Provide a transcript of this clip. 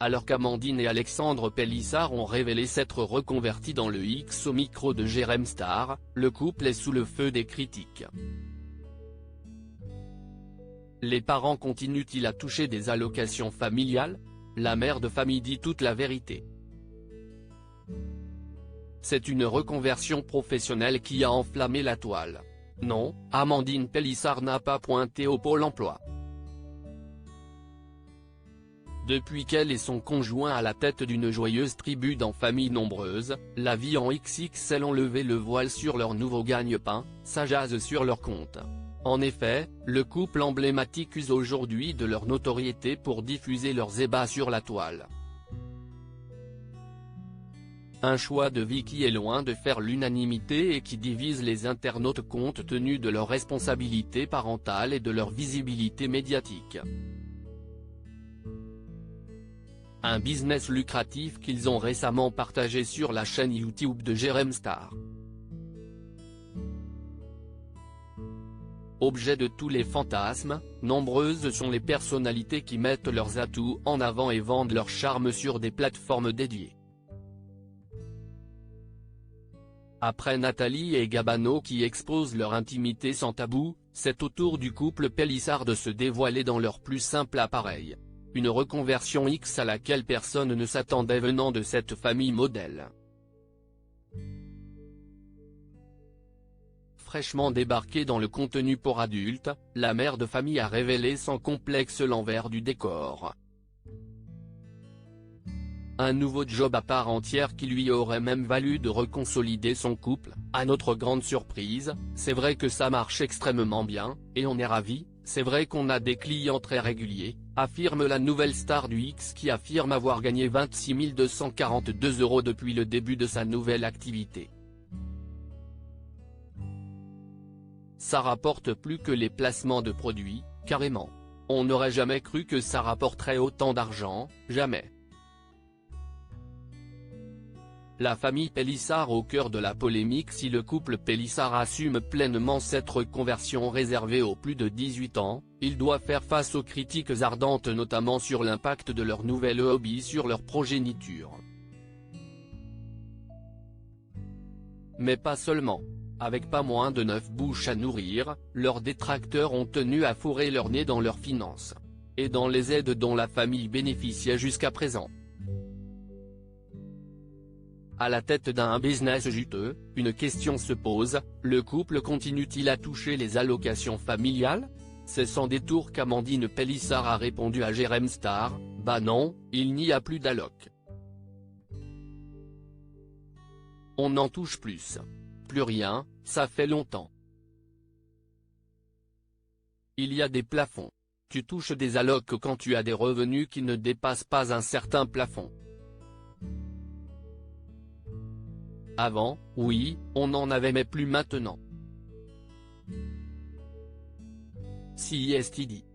alors qu'Amandine et Alexandre Pélissard ont révélé s'être reconvertis dans le X au micro de Jérém Star, le couple est sous le feu des critiques. Les parents continuent-ils à toucher des allocations familiales? La mère de famille dit toute la vérité. C'est une reconversion professionnelle qui a enflammé la toile. Non, Amandine Pélissard n'a pas pointé au Pôle emploi. Depuis qu'elle et son conjoint à la tête d'une joyeuse tribu dans famille nombreuse, la vie en XXL ont levé le voile sur leur nouveau gagne-pain, ça jase sur leur compte. En effet, le couple emblématique use aujourd'hui de leur notoriété pour diffuser leurs ébats sur la toile. Un choix de vie qui est loin de faire l'unanimité et qui divise les internautes compte tenu de leur responsabilité parentale et de leur visibilité médiatique. Un business lucratif qu'ils ont récemment partagé sur la chaîne YouTube de Jérém Star. Objet de tous les fantasmes, nombreuses sont les personnalités qui mettent leurs atouts en avant et vendent leur charme sur des plateformes dédiées. Après Nathalie et Gabano qui exposent leur intimité sans tabou, c'est au tour du couple Pélissard de se dévoiler dans leur plus simple appareil. Une reconversion X à laquelle personne ne s'attendait venant de cette famille modèle. Fraîchement débarquée dans le contenu pour adultes, la mère de famille a révélé sans complexe l'envers du décor. Un nouveau job à part entière qui lui aurait même valu de reconsolider son couple. À notre grande surprise, c'est vrai que ça marche extrêmement bien, et on est ravis, c'est vrai qu'on a des clients très réguliers, affirme la nouvelle star du X qui affirme avoir gagné 26 242 € depuis le début de sa nouvelle activité. Ça rapporte plus que les placements de produits, carrément. On n'aurait jamais cru que ça rapporterait autant d'argent, jamais. La famille Pélissard au cœur de la polémique si le couple Pélissard assume pleinement cette reconversion réservée aux plus de 18 ans, il doit faire face aux critiques ardentes notamment sur l'impact de leur nouvel hobby sur leur progéniture. Mais pas seulement. Avec pas moins de 9 bouches à nourrir, leurs détracteurs ont tenu à fourrer leur nez dans leurs finances. Et dans les aides dont la famille bénéficiait jusqu'à présent. À la tête d'un business juteux, une question se pose, le couple continue-t-il à toucher les allocations familiales? C'est sans détour qu'Amandine Pélissard a répondu à Jérém Star, bah non, il n'y a plus d'alloc. On n'en touche plus. Plus rien, ça fait longtemps. Il y a des plafonds. Tu touches des allocs quand tu as des revenus qui ne dépassent pas un certain plafond. Avant, oui, on en avait mais plus maintenant. Si est dit.